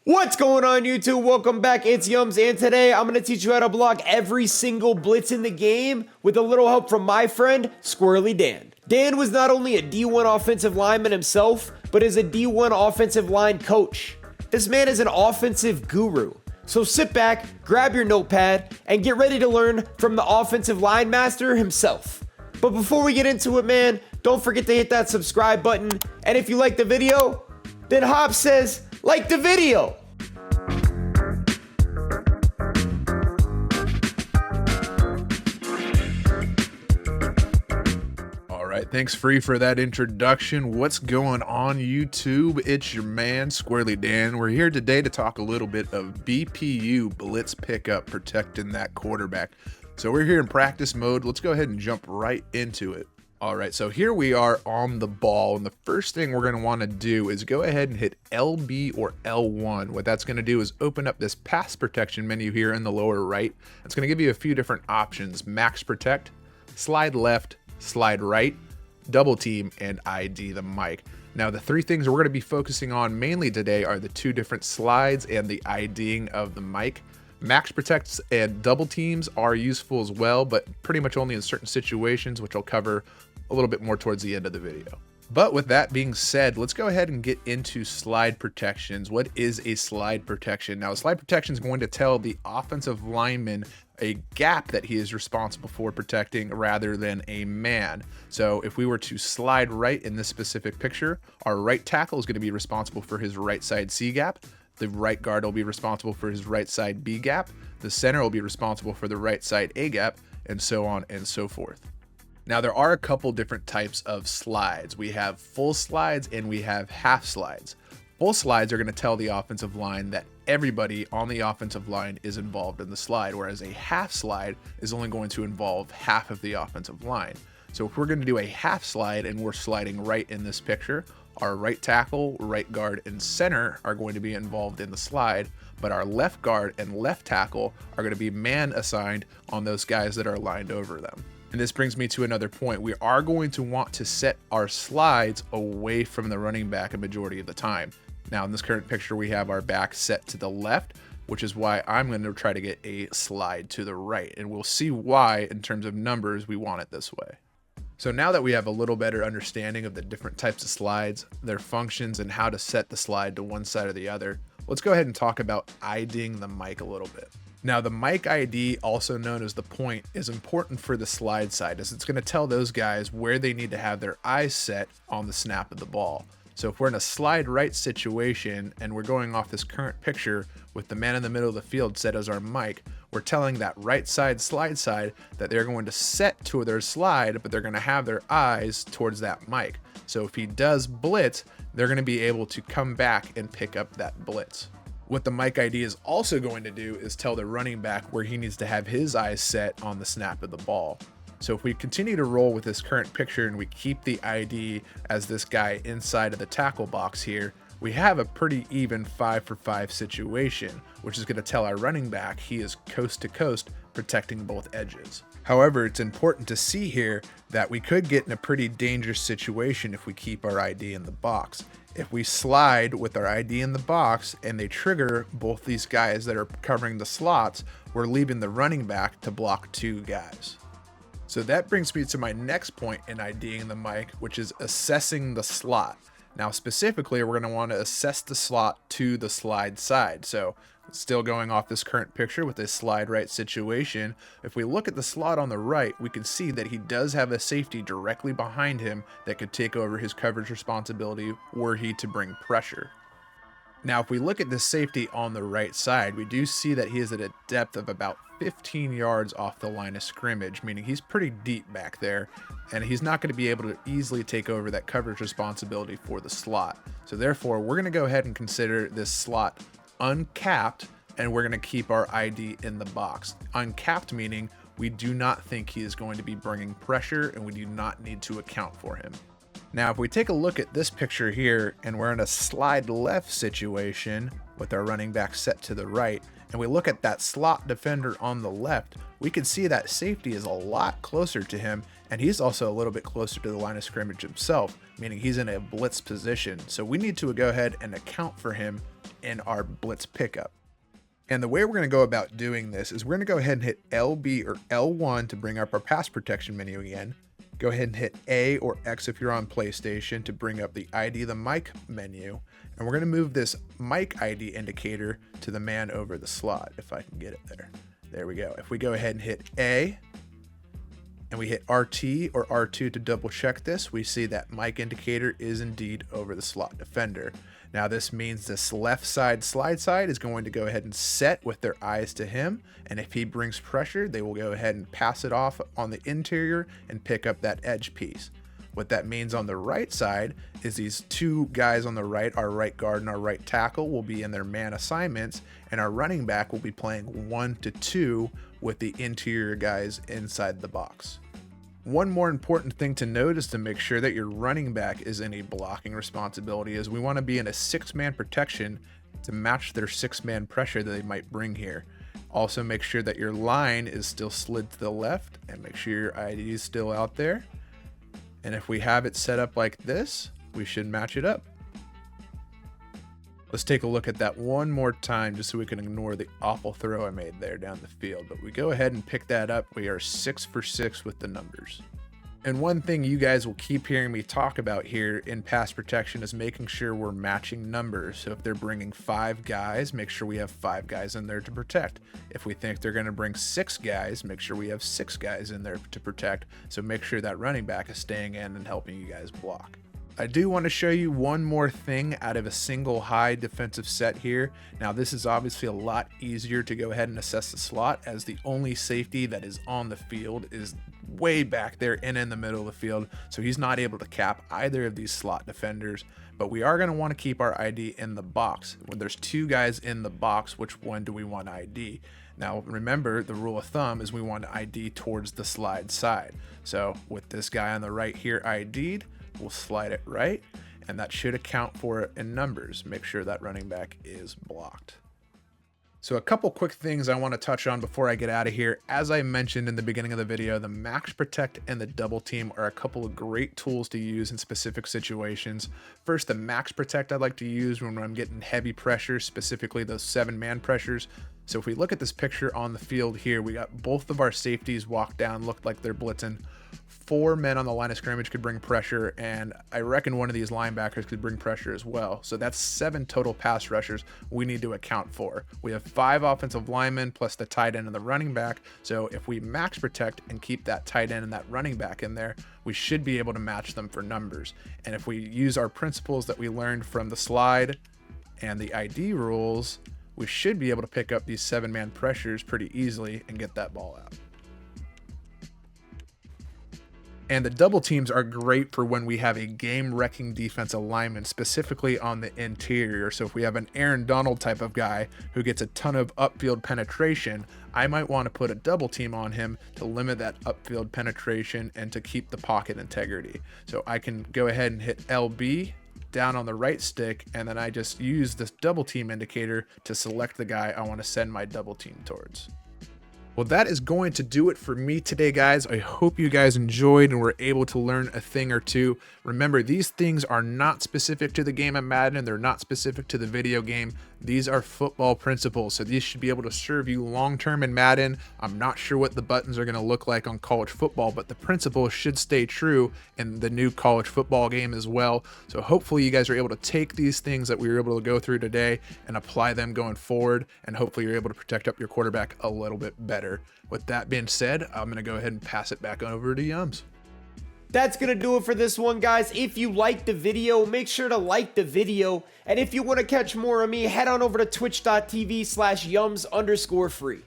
What's going on YouTube? Welcome back, it's Yums, and today I'm going to teach you how to block every single blitz in the game with a little help from my friend, Squirlydan. Dan was not only a D1 offensive lineman himself, but is a D1 offensive line coach. This man is an offensive guru. So sit back, grab your notepad, and get ready to learn from the offensive line master himself. But before we get into it, man, don't forget to hit that subscribe button, and if you like the video, then Hop says, like the video. Alright, thanks Free for that introduction. What's going on YouTube? It's your man Squirlydan. We're here today to talk a little bit of BPU, Blitz Pickup, protecting that quarterback. So we're here in practice mode. Let's go ahead and jump right into it. Alright, so here we are on the ball, and the first thing we're going to want to do is go ahead and hit LB or L1. What that's going to do is open up this pass protection menu here in the lower right. It's going to give you a few different options: max protect, slide left, slide right, double team, and ID the mic. Now the three things we're going to be focusing on mainly today are the two different slides and the IDing of the mic. Max protects and double teams are useful as well, but pretty much only in certain situations, which I'll cover a little bit more towards the end of the video. But with that being said, let's go ahead and get into slide protections. What is a slide protection? Now, a slide protection is going to tell the offensive lineman a gap that he is responsible for protecting rather than a man. So if we were to slide right in this specific picture, our right tackle is going to be responsible for his right side C gap. The right guard will be responsible for his right side B gap. The center will be responsible for the right side A gap, and so on and so forth. Now, there are a couple different types of slides. We have full slides and we have half slides. Full slides are going to tell the offensive line that everybody on the offensive line is involved in the slide, whereas a half slide is only going to involve half of the offensive line. So if we're going to do a half slide and we're sliding right in this picture, our right tackle, right guard, and center are going to be involved in the slide, but our left guard and left tackle are going to be man assigned on those guys that are lined over them. And this brings me to another point. We are going to want to set our slides away from the running back a majority of the time. Now in this current picture, we have our back set to the left, which is why I'm going to try to get a slide to the right. And we'll see why in terms of numbers we want it this way. So now that we have a little better understanding of the different types of slides, their functions, and how to set the slide to one side or the other, let's go ahead and talk about IDing the mic a little bit. Now the mic ID, also known as the point, is important for the slide side, as it's going to tell those guys where they need to have their eyes set on the snap of the ball. So if we're in a slide right situation and we're going off this current picture with the man in the middle of the field set as our mic, we're telling that right side slide side that they're going to set to their slide, but they're going to have their eyes towards that mic. So if he does blitz, they're going to be able to come back and pick up that blitz. What the mic ID is also going to do is tell the running back where he needs to have his eyes set on the snap of the ball. So if we continue to roll with this current picture and we keep the ID as this guy inside of the tackle box here, we have a pretty even 5-for-5 situation, which is going to tell our running back he is coast to coast protecting both edges. However, it's important to see here that we could get in a pretty dangerous situation if we keep our ID in the box. If we slide with our ID in the box and they trigger both these guys that are covering the slots, we're leaving the running back to block two guys. So that brings me to my next point in IDing the mic, which is assessing the slot. Now specifically, we're going to want to assess the slot to the slide side. So still going off this current picture with this slide right situation, if we look at the slot on the right, we can see that he does have a safety directly behind him that could take over his coverage responsibility were he to bring pressure. Now if we look at the safety on the right side, we do see that he is at a depth of about 15 yards off the line of scrimmage, meaning he's pretty deep back there, and he's not going to be able to easily take over that coverage responsibility for the slot. So therefore, we're going to go ahead and consider this slot uncapped, and we're going to keep our ID in the box. Uncapped meaning we do not think he is going to be bringing pressure, and we do not need to account for him. Now, if we take a look at this picture here, and we're in a slide left situation with our running back set to the right, and we look at that slot defender on the left, we can see that safety is a lot closer to him, and he's also a little bit closer to the line of scrimmage himself, meaning he's in a blitz position. So we need to go ahead and account for him in our blitz pickup. And the way we're going to go about doing this is we're going to go ahead and hit LB or L1 to bring up our pass protection menu again. Go ahead and hit A or X if you're on PlayStation to bring up the ID the mic menu. And we're going to move this mic ID indicator to the man over the slot, if I can get it there. There we go. If we go ahead and hit A and we hit RT or R2 to double check this, we see that mic indicator is indeed over the slot defender. Now this means this left side slide side is going to go ahead and set with their eyes to him, and if he brings pressure, they will go ahead and pass it off on the interior and pick up that edge piece. What that means on the right side is these two guys on the right, our right guard and our right tackle, will be in their man assignments, and our running back will be playing 1 to 2 with the interior guys inside the box. One more important thing to note is to make sure that your running back is in a blocking responsibility, as we want to be in a 6-man protection to match their 6-man pressure that they might bring here. Also make sure that your line is still slid to the left, and make sure your ID is still out there. And if we have it set up like this, we should match it up. Let's take a look at that one more time just so we can ignore the awful throw I made there down the field. But we go ahead and pick that up. We are 6 for 6 with the numbers. And one thing you guys will keep hearing me talk about here in pass protection is making sure we're matching numbers. So if they're bringing 5 guys, make sure we have 5 guys in there to protect. If we think they're going to bring 6 guys, make sure we have 6 guys in there to protect. So make sure that running back is staying in and helping you guys block. I do want to show you one more thing out of a single high defensive set here. Now this is obviously a lot easier to go ahead and assess the slot, as the only safety that is on the field is way back there and in the middle of the field, so he's not able to cap either of these slot defenders. But we are going to want to keep our ID in the box. When there's 2 guys in the box, which one do we want ID? Now remember, the rule of thumb is we want to ID towards the slide side. So with this guy on the right here ID'd, we'll slide it right, and that should account for it in numbers. Make sure that running back is blocked. So a couple quick things I want to touch on before I get out of here. As I mentioned in the beginning of the video, the max protect and the double team are a couple of great tools to use in specific situations. First, the max protect I like to use when I'm getting heavy pressure, specifically those 7-man pressures. So if we look at this picture on the field here, we got both of our safeties walk down, looked like they're blitzing. 4 men on the line of scrimmage could bring pressure, and I reckon one of these linebackers could bring pressure as well. So that's 7 total pass rushers we need to account for. We have 5 offensive linemen plus the tight end and the running back. So if we max protect and keep that tight end and that running back in there, we should be able to match them for numbers. And if we use our principles that we learned from the slide and the ID rules, we should be able to pick up these 7-man pressures pretty easily and get that ball out. And the double teams are great for when we have a game-wrecking defensive lineman, specifically on the interior. So if we have an Aaron Donald type of guy who gets a ton of upfield penetration, I might want to put a double team on him to limit that upfield penetration and to keep the pocket integrity. So I can go ahead and hit LB down on the right stick, and then I just use this double team indicator to select the guy I want to send my double team towards. Well, that is going to do it for me today, guys. I hope you guys enjoyed and were able to learn a thing or two. Remember, these things are not specific to the game of Madden. They're not specific to the video game. These are football principles, so these should be able to serve you long-term in Madden. I'm not sure what the buttons are going to look like on college football, but the principles should stay true in the new college football game as well. So hopefully you guys are able to take these things that we were able to go through today and apply them going forward, and hopefully you're able to protect up your quarterback a little bit better. With that being said, I'm going to go ahead and pass it back over to Yums. That's going to do it for this one, guys. If you liked the video, make sure to like the video. And if you want to catch more of me, head on over to twitch.tv/yums_free.